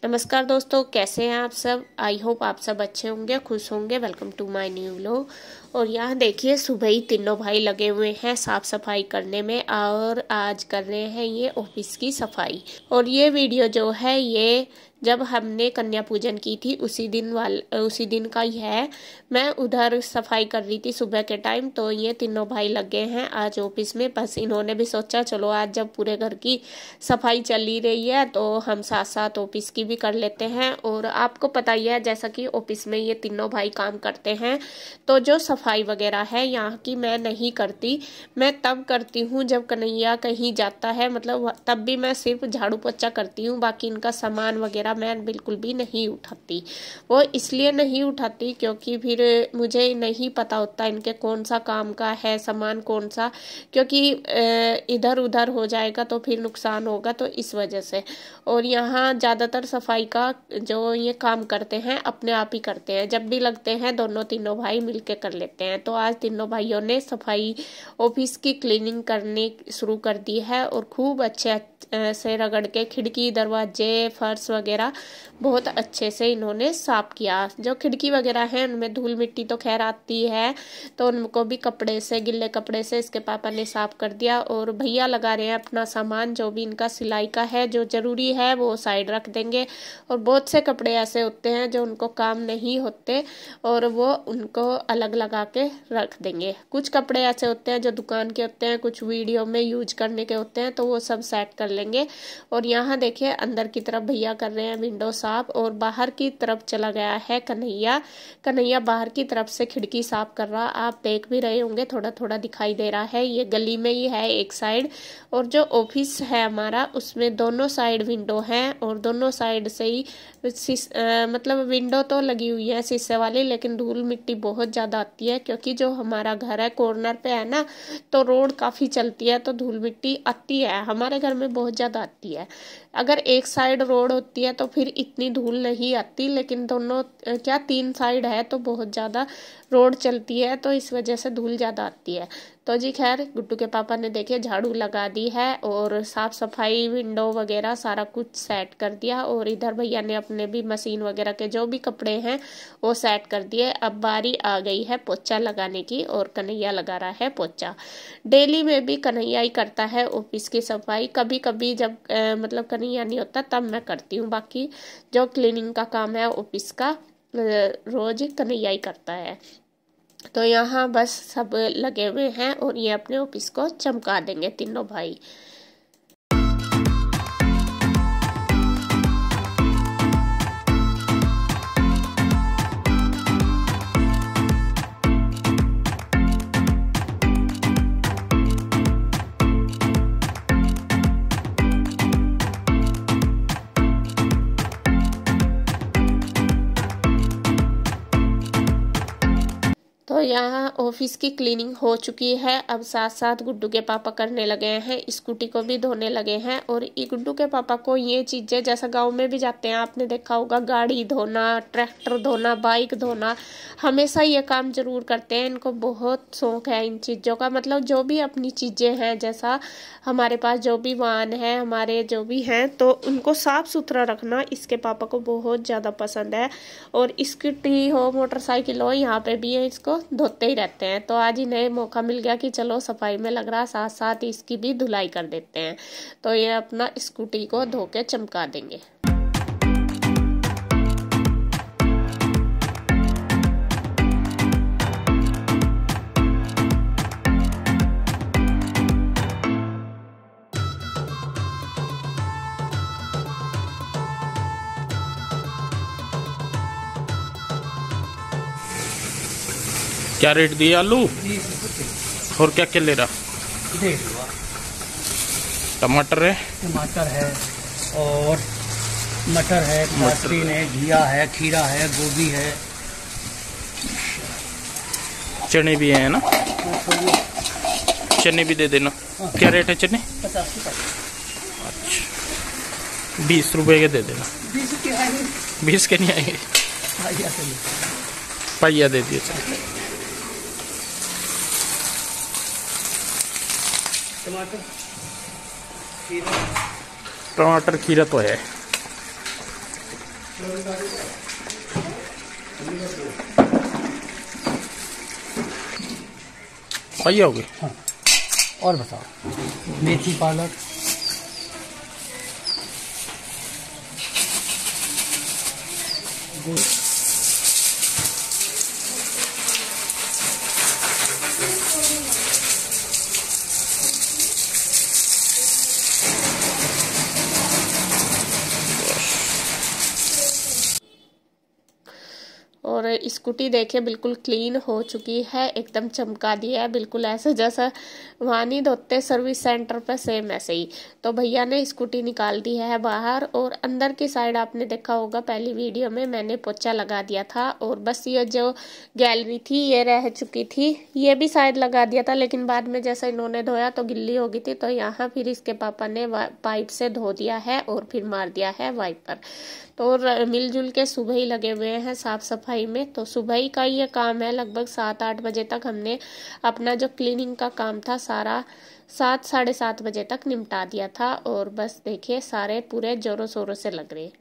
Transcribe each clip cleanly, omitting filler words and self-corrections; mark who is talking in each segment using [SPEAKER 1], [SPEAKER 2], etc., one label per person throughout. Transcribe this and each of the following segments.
[SPEAKER 1] नमस्कार दोस्तों, कैसे हैं आप सब। आई होप आप सब अच्छे होंगे, खुश होंगे। Welcome to my new vlog. और यहाँ देखिए, सुबह ही तीनों भाई लगे हुए हैं साफ सफाई करने में और आज कर रहे हैं ये ऑफिस की सफाई। और ये वीडियो जो है ये जब हमने कन्या पूजन की थी उसी दिन का ही है। मैं उधर सफाई कर रही थी सुबह के टाइम, तो ये तीनों भाई लगे हैं आज ऑफिस में। बस इन्होंने भी सोचा चलो आज जब पूरे घर की सफाई चल ही रही है तो हम साथ साथ ऑफिस की भी कर लेते हैं। और आपको पता ही है जैसा कि ऑफिस में ये तीनों भाई काम करते हैं, तो जो सफाई वगैरह है यहाँ की मैं नहीं करती। मैं तब करती हूँ जब कन्हैया कहीं जाता है, मतलब तब भी मैं सिर्फ झाड़ू पोछा करती हूँ। बाकी इनका सामान वगैरह मैं बिल्कुल भी नहीं उठाती। वो इसलिए नहीं उठाती क्योंकि फिर मुझे नहीं पता होता इनके कौन सा काम का है सामान कौन सा, क्योंकि इधर उधर हो जाएगा तो फिर नुकसान होगा, तो इस वजह से। और यहाँ ज़्यादातर सफाई का जो ये काम करते हैं अपने आप ही करते हैं। जब भी लगते हैं दोनों तीनों भाई मिलके कर लेते हैं। तो आज तीनों भाइयों ने सफाई ऑफिस की क्लीनिंग करनी शुरू कर दी है और खूब अच्छे से रगड़ के खिड़की दरवाजे फर्श वगैरह बहुत अच्छे से इन्होंने साफ किया। जो खिड़की वगैरह है उनमें धूल मिट्टी तो खैर आती है, तो उनको भी कपड़े से, गिल्ले कपड़े से इसके पापा ने साफ कर दिया। और भैया लगा रहे हैं अपना सामान, जो भी इनका सिलाई का है, जो जरूरी है वो साइड रख देंगे। और बहुत से कपड़े ऐसे होते हैं जो उनको काम नहीं होते और वो उनको अलग लगा के रख देंगे। कुछ कपड़े ऐसे होते हैं जो दुकान के होते हैं, कुछ वीडियो में यूज करने के होते हैं, तो वो सब सेट कर लेंगे। और यहाँ देखिए अंदर की तरफ भैया कर रहे हैं विंडो साफ और बाहर की तरफ चला गया है कन्हैया बाहर की तरफ से खिड़की साफ कर रहा। आप देख भी रहे होंगे, थोड़ा थोड़ा दिखाई दे रहा है। ये गली में ही है एक साइड, और जो ऑफिस है हमारा उसमें दोनों साइड विंडो है और दोनों साइड से ही मतलब विंडो तो लगी हुई है शीशे वाली, लेकिन धूल मिट्टी बहुत ज्यादा आती है क्योंकि जो हमारा घर है कॉर्नर पे है ना, तो रोड काफी चलती है, तो धूल मिट्टी आती है हमारे घर में, बहुत ज्यादा आती है। अगर एक साइड रोड होती है तो फिर इतनी धूल नहीं आती, लेकिन दोनों क्या 3 साइड है तो बहुत ज्यादा रोड चलती है, तो इस वजह से धूल ज्यादा आती है। तो जी खैर, गुड्डू के पापा ने देखे झाड़ू लगा दी है और साफ सफाई विंडो वगैरह सारा कुछ सेट कर दिया। और इधर भैया ने अपने भी मशीन वगैरह के जो भी कपड़े हैं वो सेट कर दिए। अब बारी आ गई है पोछा लगाने की और कन्हैया लगा रहा है पोछा। डेली में भी कन्हैया ही करता है ऑफिस की सफाई। कभी कभी जब मतलब कन्हैया नहीं होता तब मैं करती हूँ। बाकी जो क्लीनिंग का काम है ऑफिस का रोज कन्हैया ही करता है। तो यहाँ बस सब लगे हुए हैं और ये अपने ऑफिस को चमका देंगे तीनों भाई। तो यहाँ ऑफिस की क्लीनिंग हो चुकी है। अब साथ साथ गुड्डू के पापा करने लगे हैं, स्कूटी को भी धोने लगे हैं। और गुड्डू के पापा को ये चीजें, जैसा गांव में भी जाते हैं आपने देखा होगा, गाड़ी धोना, ट्रैक्टर धोना, बाइक धोना, हमेशा ये काम जरूर करते हैं। इनको बहुत शौक है इन चीजों का। मतलब जो भी अपनी चीजें हैं, जैसा हमारे पास जो भी वाहन है, हमारे जो भी हैं, तो उनको साफ सुथरा रखना इसके पापा को बहुत ज्यादा पसंद है। और स्कूटी हो, मोटरसाइकिल हो, यहाँ पे भी है, इसको धोते ही रहते हैं। तो आज इन्हें मौका मिल गया कि चलो सफाई में लग रहा, साथ साथ इसकी भी धुलाई कर देते हैं। तो ये अपना स्कूटी को धो के चमका देंगे।
[SPEAKER 2] क्या रेट दिए आलू और क्या क्या ले रहा? टमाटर है
[SPEAKER 3] और मटर है, मशरूम है, घिया है, खीरा है, गोभी है,
[SPEAKER 2] चने भी हैं ना? चने भी दे देना। क्या रेट है चने?
[SPEAKER 3] 50 रुपये।
[SPEAKER 2] अच्छा, 20 रुपए के दे देना। 20 के नहीं आएंगे, पाइया दे दिए।
[SPEAKER 3] टमाटर खीरा
[SPEAKER 2] तो है। आइए हो गए।
[SPEAKER 3] हाँ, और बताओ। मेथी पालक, गुड़,
[SPEAKER 1] और स्कूटी देखिए बिल्कुल क्लीन हो चुकी है, एकदम चमका दिया है, बिल्कुल ऐसे जैसा वहाँ नहीं धोते सर्विस सेंटर पे, सेम ऐसे ही। तो भैया ने स्कूटी निकाल दी है बाहर, और अंदर की साइड आपने देखा होगा पहली वीडियो में मैंने पोछा लगा दिया था, और बस ये जो गैलरी थी ये रह चुकी थी, ये भी शायद लगा दिया था, लेकिन बाद में जैसे इन्होंने धोया तो गिल्ली हो गई थी, तो यहाँ फिर इसके पापा ने पाइप से धो दिया है और फिर मार दिया है वाइपर। तो मिलजुल के सुबह ही लगे हुए हैं साफ सफाई में। तो सुबह ही का ये काम है, लगभग 7-8 बजे तक हमने अपना जो क्लीनिंग का काम था सारा 7 साढ़े 7 बजे तक निपटा दिया था, और बस देखिए सारे पूरे जोरों शोरों से लग रहे हैं।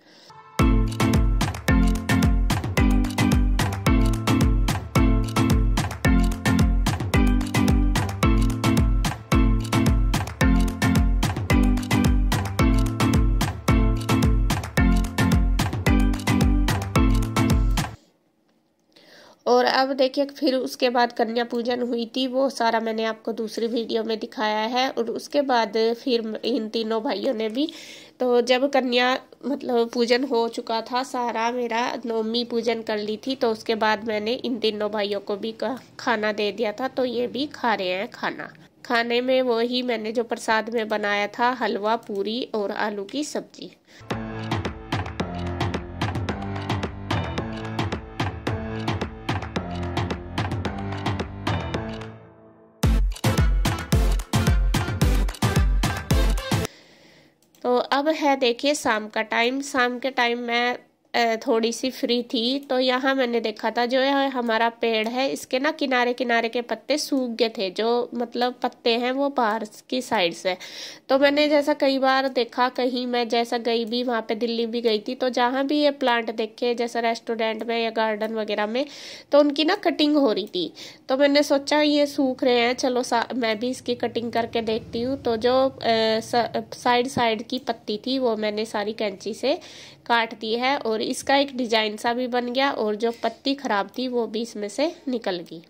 [SPEAKER 1] और अब देखिए फिर उसके बाद कन्या पूजन हुई थी, वो सारा मैंने आपको दूसरी वीडियो में दिखाया है। और उसके बाद फिर इन तीनों भाइयों ने भी, तो जब कन्या मतलब पूजन हो चुका था सारा, मेरा नवमी पूजन कर ली थी, तो उसके बाद मैंने इन तीनों भाइयों को भी खाना दे दिया था, तो ये भी खा रहे हैं खाना। खाने में वही मैंने जो प्रसाद में बनाया था, हलवा, पूरी और आलू की सब्जी। तो अब है देखिए शाम का टाइम। शाम के टाइम मैं थोड़ी सी फ्री थी, तो यहाँ मैंने देखा था जो है हमारा पेड़ है, इसके ना किनारे किनारे के पत्ते सूख गए थे, जो मतलब पत्ते हैं वो बाहर की साइड से। तो मैंने जैसा कई बार देखा, कहीं मैं जैसा गई भी वहाँ पे, दिल्ली भी गई थी, तो जहाँ भी ये प्लांट देखे जैसे रेस्टोरेंट में या गार्डन वगैरह में, तो उनकी ना कटिंग हो रही थी। तो मैंने सोचा ये सूख रहे हैं, चलो मैं भी इसकी कटिंग करके देखती हूँ। तो जो साइड साइड की पत्ती थी वो मैंने सारी कैंची से काट दी है, और इसका एक डिजाइन सा भी बन गया, और जो पत्ती खराब थी वो भी इसमें से निकल गई।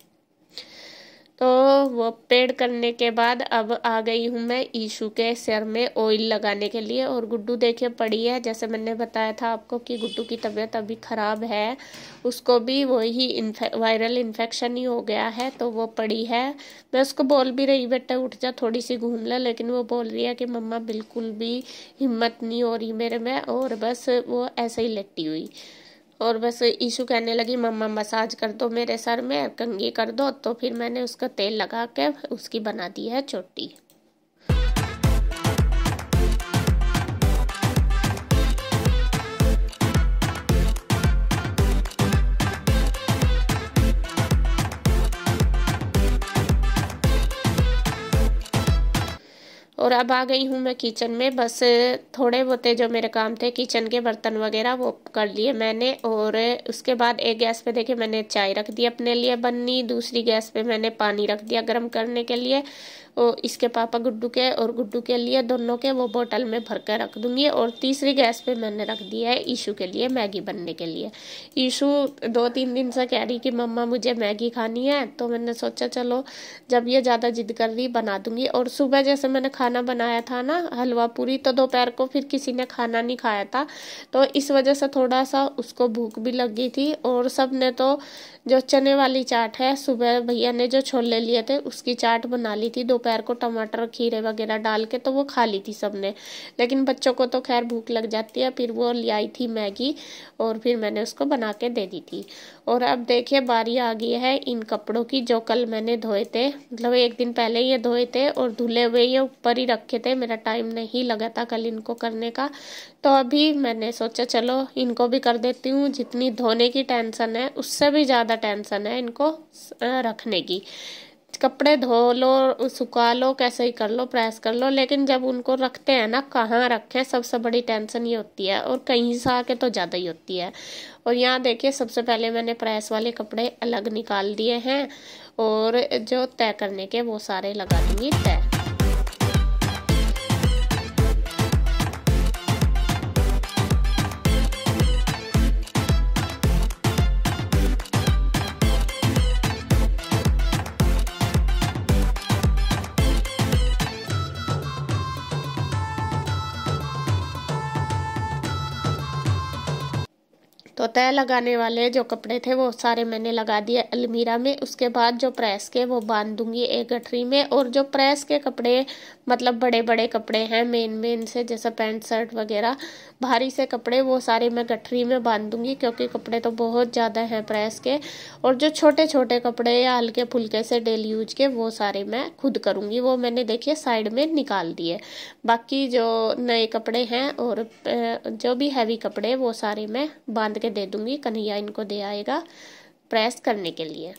[SPEAKER 1] तो वो पेड़ करने के बाद अब आ गई हूँ मैं ईशू के सिर में ऑयल लगाने के लिए। और गुड्डू देखिए पड़ी है, जैसे मैंने बताया था आपको कि गुड्डू की तबीयत अभी ख़राब है, उसको भी वही वायरल इन्फेक्शन ही हो गया है, तो वो पड़ी है। मैं उसको बोल भी रही बेटा उठ जा थोड़ी सी घूम ले, लेकिन वो बोल रही है कि मम्मा बिल्कुल भी हिम्मत नहीं हो रही मेरे में, और बस वो ऐसे ही लेटी हुई। और बस ईशू कहने लगी मम्मा मसाज कर दो मेरे सर में, कंघी कर दो, तो फिर मैंने उसका तेल लगा के उसकी बना दी है चोटी। और अब आ गई हूँ मैं किचन में, बस थोड़े बहुत जो मेरे काम थे किचन के बर्तन वगैरह वो कर लिए मैंने। और उसके बाद एक गैस पे देखिए मैंने चाय रख दी अपने लिए बननी, दूसरी गैस पे मैंने पानी रख दिया गर्म करने के लिए, और इसके पापा गुड्डू के और गुड्डू के लिए दोनों के वो बोतल में भर कर रख दूंगी। और तीसरी गैस पे मैंने रख दिया है ईशू के लिए मैगी बनने के लिए। ईशू 2-3 दिन से कह रही कि मम्मा मुझे मैगी खानी है, तो मैंने सोचा चलो जब ये ज़्यादा जिद कर रही बना दूंगी। और सुबह जैसे मैंने खाना बनाया था ना हलवा पूरी, तो दोपहर को फिर किसी ने खाना नहीं खाया था, तो इस वजह से थोड़ा सा उसको भूख भी लग गई थी। और सब ने तो जो चने वाली चाट है, सुबह भैया ने जो छोले लिए थे उसकी चाट बना ली थी दोपहर को, टमाटर खीरे वगैरह डाल के, तो वो खा ली थी सबने। लेकिन बच्चों को तो खैर भूख लग जाती है, फिर वो ले आई थी मैगी और फिर मैंने उसको बना के दे दी थी। और अब देखिए बारी आ गई है इन कपड़ों की जो कल मैंने धोए थे, मतलब एक दिन पहले ये धोए थे और धुले हुए ये ऊपर ही रखे थे, मेरा टाइम नहीं लगा था कल इनको करने का। तो अभी मैंने सोचा चलो इनको भी कर देती हूँ, जितनी धोने की टेंशन है उससे भी ज़्यादा टेंशन है इनको रखने की। कपड़े धो लो, सुखा लो, कैसे ही कर लो, प्रेस कर लो, लेकिन जब उनको रखते हैं ना, कहाँ रखें, सबसे बड़ी टेंशन ये होती है। और कहीं से आके तो ज़्यादा ही होती है। और यहाँ देखिए सबसे पहले मैंने प्रेस वाले कपड़े अलग निकाल दिए हैं और जो तय करने के वो सारे लगा दूंगी तय। तो तय लगाने वाले जो कपड़े थे वो सारे मैंने लगा दिए अलमीरा में। उसके बाद जो प्रेस के वो बांध दूंगी एक गठरी में। और जो प्रेस के कपड़े मतलब बड़े बड़े कपड़े हैं मेन से, जैसे पैंट शर्ट वगैरह भारी से कपड़े, वो सारे मैं गठरी में बांध दूंगी, क्योंकि कपड़े तो बहुत ज़्यादा हैं प्रेस के। और जो छोटे छोटे कपड़े या हल्के फुल्के से डेली यूज के, वो सारे मैं खुद करूँगी। वो मैंने देखिए साइड में निकाल दिए। बाकी जो नए कपड़े हैं और जो भी हैवी कपड़े, वो सारे मैं बांध के दे दूंगी। कन्हैया इनको दे आएगा प्रेस करने के लिए।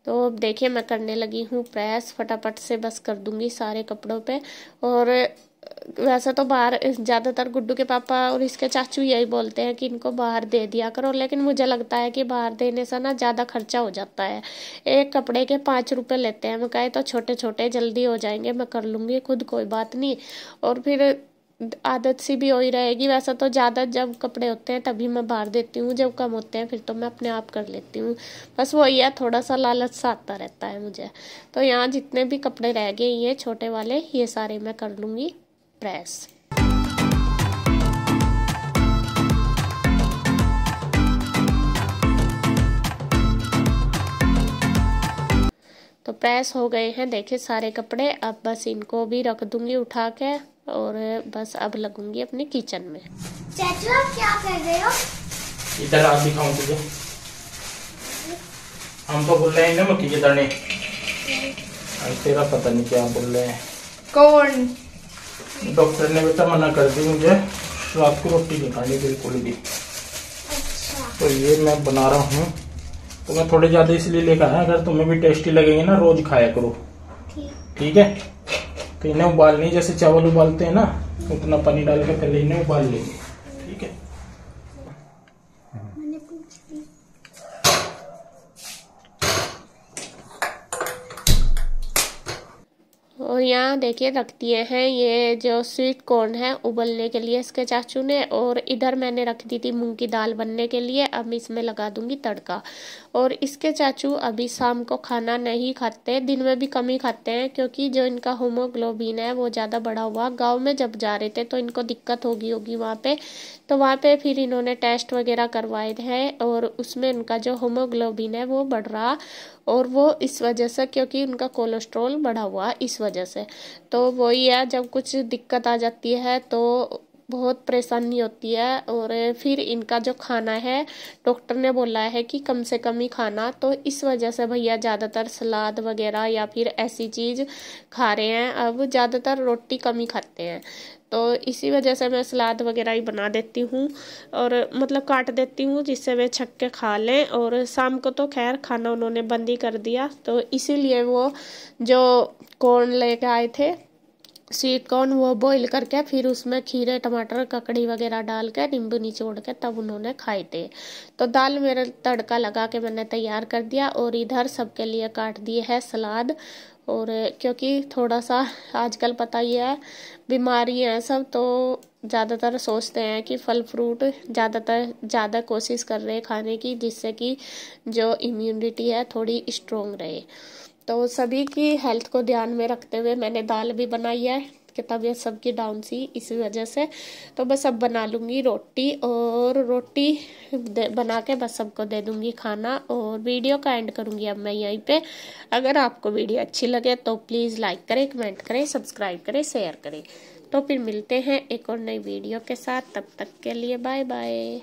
[SPEAKER 1] तो अब देखिए मैं करने लगी हूँ प्रेस, फटाफट से बस कर दूंगी सारे कपड़ों पे। और वैसे तो बाहर ज़्यादातर गुड्डू के पापा और इसके चाचू यही बोलते हैं कि इनको बाहर दे दिया करो, लेकिन मुझे लगता है कि बाहर देने से ना ज़्यादा खर्चा हो जाता है। एक कपड़े के 5 रुपये लेते हैं। मैं कहे तो छोटे छोटे जल्दी हो जाएंगे, मैं कर लूँगी खुद, कोई बात नहीं। और फिर आदत सी भी हो ही रहेगी। वैसा तो ज़्यादा जब कपड़े होते हैं तभी मैं बाहर देती हूँ, जब कम होते हैं फिर तो मैं अपने आप कर लेती हूँ। बस वही है, थोड़ा सा लालच सा आता रहता है मुझे। तो यहाँ जितने भी कपड़े रह गए ये छोटे वाले, ये सारे मैं कर लूँगी प्रेस। तो प्रेस हो गए हैं देखिए सारे कपड़े। अब बस इनको भी रख दूंगी उठा के, और बस अब लगूंगी अपने किचन में।
[SPEAKER 4] चाचू आप क्या कर रहे हो?
[SPEAKER 2] इधर आप दिखाऊं तुझे। हम तो बोल रहे हैं ना मक्की के दाने, तेरा पता नहीं क्या बोल रहे हैं।
[SPEAKER 4] कौन?
[SPEAKER 2] डॉक्टर ने बेटा मना कर दी मुझे, रात को रोटी नहीं खानी बिल्कुल भी।
[SPEAKER 4] अच्छा।
[SPEAKER 2] तो ये मैं बना रहा हूँ, तो मैं थोड़े ज्यादा इसलिए लेकर आया, अगर तुम्हें भी टेस्टी लगेंगे ना रोज खाया करो, ठीक है। तो इन्हें उबालनी, जैसे चावल उबालते हैं ना, उतना पानी डाल के पहले इन्हें उबाल लेंगे, ठीक है।
[SPEAKER 1] और यहाँ देखिए रख दिए हैं ये जो स्वीट कॉर्न है उबलने के लिए इसके चाचू ने। और इधर मैंने रख दी थी मूंग की दाल बनने के लिए। अब इसमें लगा दूंगी तड़का। और इसके चाचू अभी शाम को खाना नहीं खाते, दिन में भी कम ही खाते हैं, क्योंकि जो इनका हीमोग्लोबिन है वो ज़्यादा बढ़ा हुआ। गांव में जब जा रहे थे तो इनको दिक्कत होगी वहाँ पे, तो वहाँ पे फिर इन्होंने टेस्ट वगैरह करवाए हैं और उसमें उनका जो हीमोग्लोबिन है वो बढ़ रहा। और वो इस वजह से, क्योंकि उनका कोलेस्ट्रॉल बढ़ा हुआ इस वजह से। तो वही है, जब कुछ दिक्कत आ जाती है तो बहुत परेशानी होती है। और फिर इनका जो खाना है डॉक्टर ने बोला है कि कम से कम ही खाना, तो इस वजह से भैया ज़्यादातर सलाद वगैरह या फिर ऐसी चीज़ खा रहे हैं। अब ज़्यादातर रोटी कम ही खाते हैं, तो इसी वजह से मैं सलाद वगैरह ही बना देती हूँ और मतलब काट देती हूँ, जिससे वे छक के खा लें। और शाम को तो खैर खाना उन्होंने बंद ही कर दिया, तो इसीलिए वो जो कॉर्न लेके आए थे स्वीट कॉर्न, वो बॉईल करके फिर उसमें खीरे टमाटर ककड़ी वगैरह डाल के नींबू निचोड़ के तब उन्होंने खाए थे। तो दाल मेरा तड़का लगा के मैंने तैयार कर दिया। और इधर सबके लिए काट दिए है सलाद। और क्योंकि थोड़ा सा आजकल पता ही है बीमारी है सब, तो ज़्यादातर सोचते हैं कि फल फ्रूट ज़्यादा कोशिश कर रहे हैं खाने की, जिससे कि जो इम्यूनिटी है थोड़ी स्ट्रोंग रहे। तो सभी की हेल्थ को ध्यान में रखते हुए मैंने दाल भी बनाई है कि तबीयत सबकी डाउन सी इसी वजह से। तो बस अब बना लूँगी रोटी, और रोटी बना के बस सबको दे दूँगी खाना। और वीडियो का एंड करूँगी अब मैं यहीं पे। अगर आपको वीडियो अच्छी लगे तो प्लीज़ लाइक करें, कमेंट करें, सब्सक्राइब करें, शेयर करें। तो फिर मिलते हैं एक और नई वीडियो के साथ, तब तक के लिए बाय बाय।